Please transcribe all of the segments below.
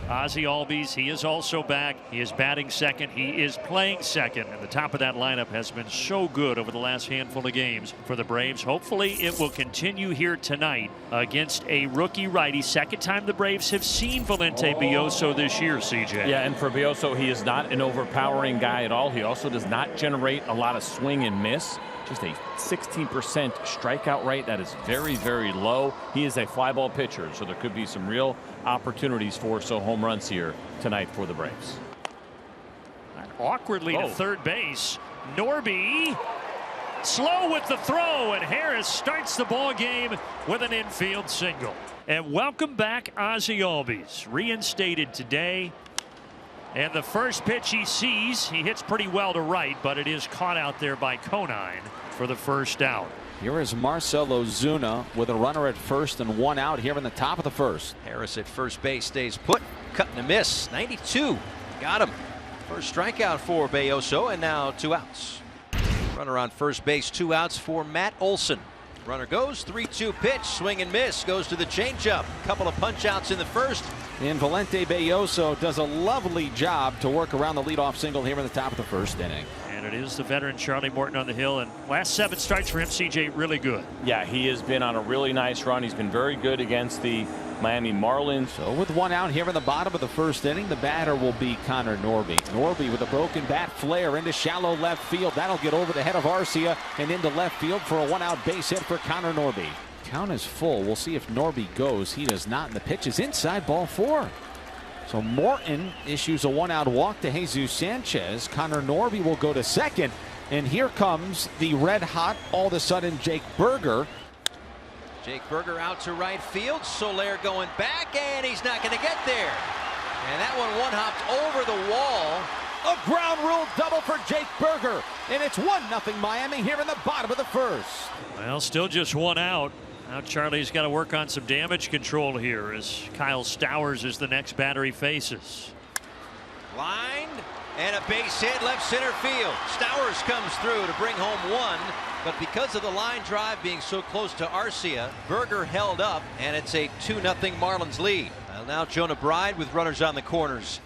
Ozzie Albies, he is also back. He is batting second. He is playing second. And the top of that lineup has been so good over the last handful of games for the Braves. Hopefully it will continue here tonight against a rookie righty. Second time the Braves have seen Valente Bioso this year, CJ. Yeah, and for Bioso, he is not an overpowering guy at all. He also does not generate a lot of swing and miss. Just a 16% strikeout rate. That is very, very low. He is a fly ball pitcher, so there could be some real opportunities for home runs here tonight for the Braves. Awkwardly to third base. Norby slow with the throw, and Harris starts the ball game with an infield single. And welcome back, Ozzie Albies, reinstated today. And the first pitch he sees, he hits pretty well to right, but it is caught out there by Conine for the first out. Here is Marcell Ozuna with a runner at first and one out here in the top of the first. Harris at first base stays put, cut and a miss. 92, got him. First strikeout for Bioso, and now 2 outs. Runner on first base, 2 outs for Matt Olson. Runner goes, 3-2 pitch, swing and miss, goes to the changeup. Couple of punch outs in the first. And Valente Bioso does a lovely job to work around the leadoff single here in the top of the first inning. And it is the veteran Charlie Morton on the hill, and last 7 starts for him, CJ, really good. Yeah, he has been on a really nice run. He's been very good against the Miami Marlins. So with 1 out here in the bottom of the first inning, the batter will be Connor Norby. Norby with a broken bat flare into shallow left field. That'll get over the head of Arcia and into left field for a 1-out base hit for Connor Norby. Count is full. We'll see if Norby goes. He does not, and the pitch is inside, ball 4. So Morton issues a 1-out walk to Jesus Sanchez. Connor Norby will go to second, and here comes the red hot, all of a sudden, Jake Burger. Jake Burger out to right field. Soler going back, and he's not going to get there. And that one hopped over the wall. A ground rule double for Jake Burger, and it's 1-0 Miami here in the bottom of the first. Well, still just 1 out. Now Charlie's got to work on some damage control here as Kyle Stowers is the next batter he faces. Lined, and a base hit left center field. Stowers comes through to bring home 1, but because of the line drive being so close to Arcia, Burger held up, and it's a 2-0 Marlins lead. Well, now Jonah Bride with runners on the corners.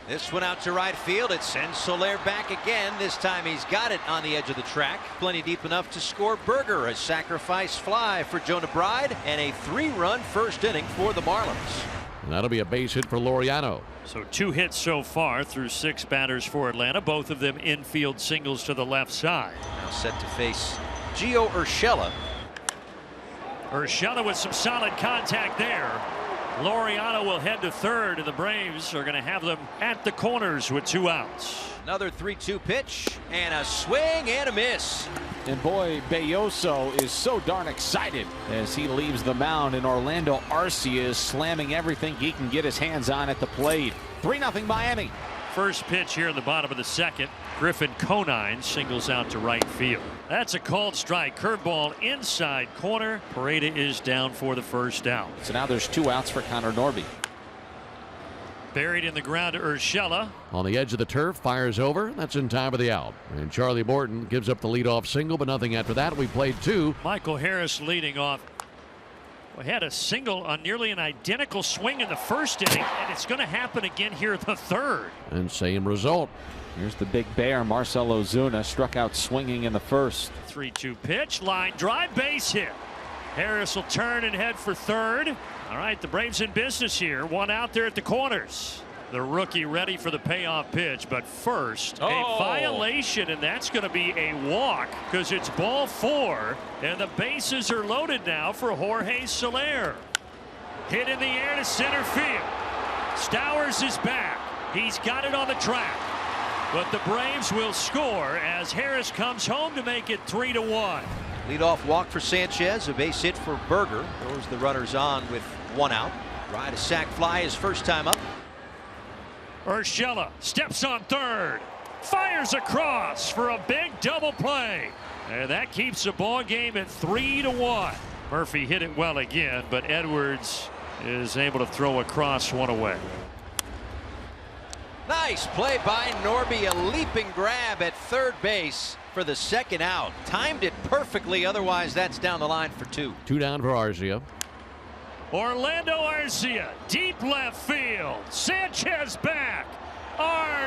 This one out to right field. It sends Soler back again. This time he's got it on the edge of the track. Plenty deep enough to score Burger. A sacrifice fly for Jonah Bride, and a 3-run first inning for the Marlins. That'll be a base hit for Laureano. So 2 hits so far through 6 batters for Atlanta, both of them infield singles to the left side. Now set to face Gio Urshela. Urshela with some solid contact there. Laureano will head to third, and the Braves are going to have them at the corners with 2 outs. Another 3-2 pitch, and a swing and a miss. And boy, Bioso is so darn excited as he leaves the mound, and Orlando Arcia is slamming everything he can get his hands on at the plate. 3-0 Miami. First pitch here in the bottom of the second. Griffin Conine singles out to right field. That's a called strike. Curveball inside corner. Pareda is down for the first out. So now there's 2 outs for Connor Norby. Buried in the ground to Urshela. On the edge of the turf, fires over. That's in time of the out. And Charlie Morton gives up the leadoff single, but nothing after that. We played 2. Michael Harris leading off. We had a single on nearly an identical swing in the first inning, and it's going to happen again here in the third. And same result. Here's the big bear, Marcell Ozuna, struck out swinging in the first. 3-2 pitch, line drive, base hit. Harris will turn and head for third. All right, the Braves in business here. 1 out there at the corners. The rookie ready for the payoff pitch, but first a violation, and that's going to be a walk because it's ball 4, and the bases are loaded now for Jorge Soler. Hit in the air to center field. Stowers is back. He's got it on the track, but the Braves will score as Harris comes home to make it 3-1. Leadoff walk for Sanchez, a base hit for Burger. Throws the runners on with 1 out. Ride a sac fly his first time up. Urshela steps on third, fires across for a big double play, and that keeps the ball game at 3-1. Murphy hit it well again, but Edwards is able to throw across one away. Nice play by Norby, a leaping grab at third base for the second out. Timed it perfectly, otherwise that's down the line for 2. 2 down for Arcia. Orlando Arcia, deep left field. Sanchez back.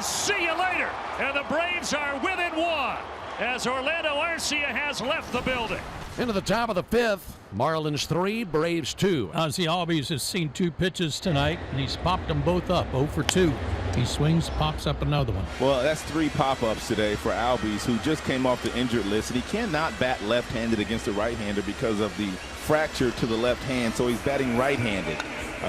See you later. And the Braves are within one as Orlando Arcia has left the building. Into the top of the fifth. Marlins 3, Braves 2. Ozzie Albies has seen 2 pitches tonight, and he's popped them both up. 0 for 2. He swings, pops up another one. Well, that's 3 pop-ups today for Albies, who just came off the injured list, and he cannot bat left-handed against a right-hander because of the fracture to the left hand, so he's batting right-handed.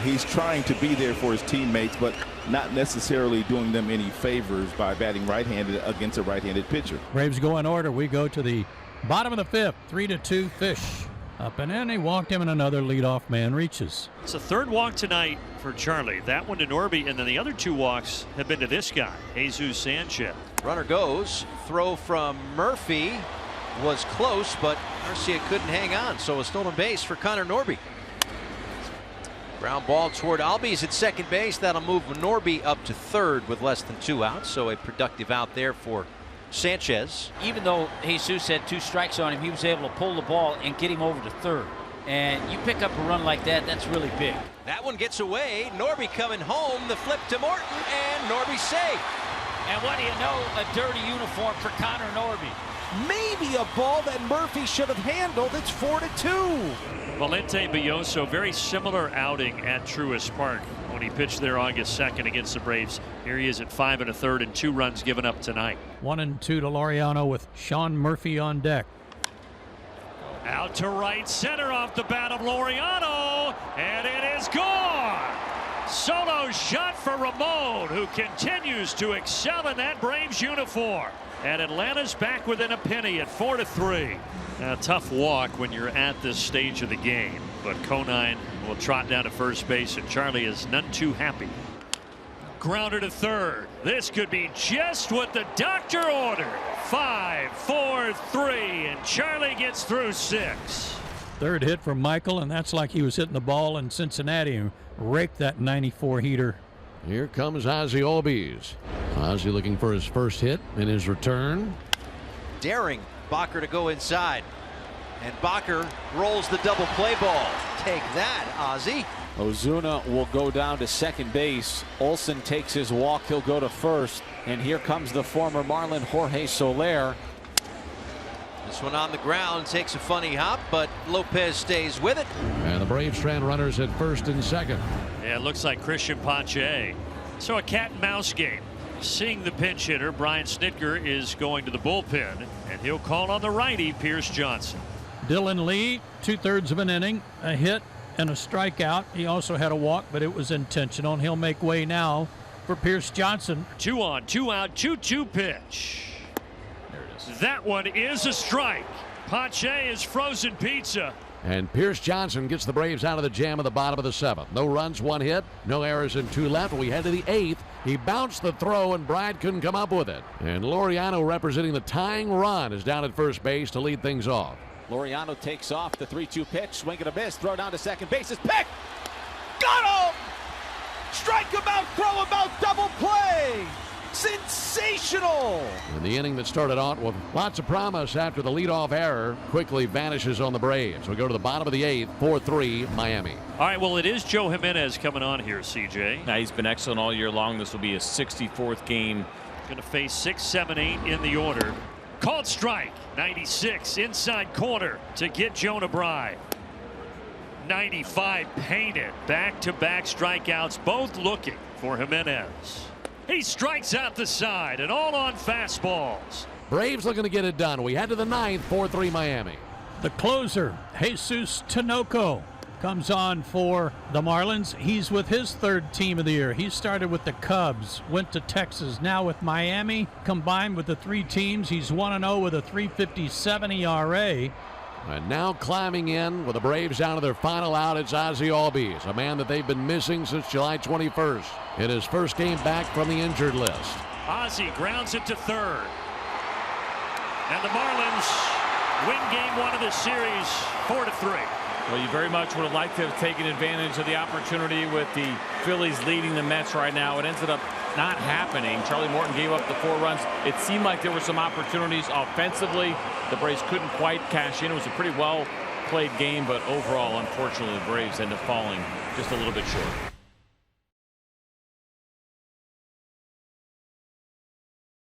He's trying to be there for his teammates, but not necessarily doing them any favors by batting right-handed against a right-handed pitcher. Braves go in order. We go to the bottom of the fifth. 3-2 Fish. Up and in, he walked him, and another leadoff man reaches. It's a third walk tonight for Charlie. That one to Norby, and then the other 2 walks have been to this guy, Jesus Sanchez. Runner goes. Throw from Murphy was close, but Arcia couldn't hang on, so a stolen base for Connor Norby. Ground ball toward Albies at second base. That'll move Norby up to third with less than 2 outs, so a productive out there for Sanchez. Even though Jesus had 2 strikes on him, he was able to pull the ball and get him over to third. And you pick up a run like that, that's really big. That one gets away. Norby coming home. The flip to Morton, and Norby safe. And what do you know? A dirty uniform for Connor Norby. Maybe a ball that Murphy should have handled. It's 4-2. Valente Belloso, very similar outing at Truist Park when he pitched there August 2nd against the Braves. Here he is at 5 1/3 and 2 runs given up tonight. 1-2 to Laureano with Sean Murphy on deck. Out to right center off the bat of Laureano, and it is gone. Solo shot for Ramon, who continues to excel in that Braves uniform. And Atlanta's back within a penny at 4-3. A tough walk when you're at this stage of the game, but Conine will trot down to first base, and Charlie is none too happy. Grounder to third. This could be just what the doctor ordered. 5, 4, 3, and Charlie gets through 6. Third hit from Michael, and that's like he was hitting the ball in Cincinnati and raked that 94 heater. Here comes Ozzie Albies. Ozzie looking for his first hit in his return. Daring Bacher to go inside, and Bacher rolls the double play ball. Take that, Ozzie. Ozuna will go down to second base. Olsen takes his walk. He'll go to first. And here comes the former Marlin, Jorge Soler. This one on the ground takes a funny hop, but Lopez stays with it. And the Braves strand runners at first and second. Yeah, it looks like Christian Pache. So a cat and mouse game. Seeing the pinch hitter, Brian Snitker is going to the bullpen, and he'll call on the righty, Pierce Johnson. Dylan Lee, 2/3 of an inning, a hit and a strikeout. He also had a walk, but it was intentional, and he'll make way now for Pierce Johnson. 2 on, 2 out, 2-2 pitch. There it is. That one is a strike. Pache is frozen pizza. And Pierce Johnson gets the Braves out of the jam at the bottom of the 7th. No runs, 1 hit, no errors, and 2 left. We head to the 8th. He bounced the throw, and Brad couldn't come up with it. And Laureano, representing the tying run, is down at first base to lead things off. Laureano takes off the 3-2 pitch. Swing and a miss. Throw down to second base. It's picked. Got him! Strike him out, throw him out, double play! Sensational! And the inning that started out with lots of promise after the leadoff error quickly vanishes on the Braves. We go to the bottom of the 8th, 4-3 Miami. All right, well, it is Joe Jimenez coming on here, CJ. Now, he's been excellent all year long. This will be his 64th game. Going to face 6, 7, 8 in the order. Called strike. 96 inside corner to get Jonah Bride. 95 painted. Back-to-back strikeouts, both looking for Jimenez. He strikes out the side, and all on fastballs. Braves looking to get it done. We head to the 9th, 4-3 Miami. The closer, Jesus Tinoco, comes on for the Marlins. He's with his 3rd team of the year. He started with the Cubs, went to Texas, now with Miami. Combined with the 3 teams, he's 1-0 with a 3.57 ERA. And now climbing in with the Braves down to their final out, it's Ozzie Albies, a man that they've been missing since July 21st in his first game back from the injured list. Ozzie grounds it to third. And the Marlins win game 1 of the series 4-3. Well, you very much would have liked to have taken advantage of the opportunity with the Phillies leading the Mets right now. It ended up not happening. Charlie Morton gave up the 4 runs. It seemed like there were some opportunities offensively. The Braves couldn't quite cash in. It was a pretty well well played game, but overall, unfortunately, the Braves end up falling just a little bit short.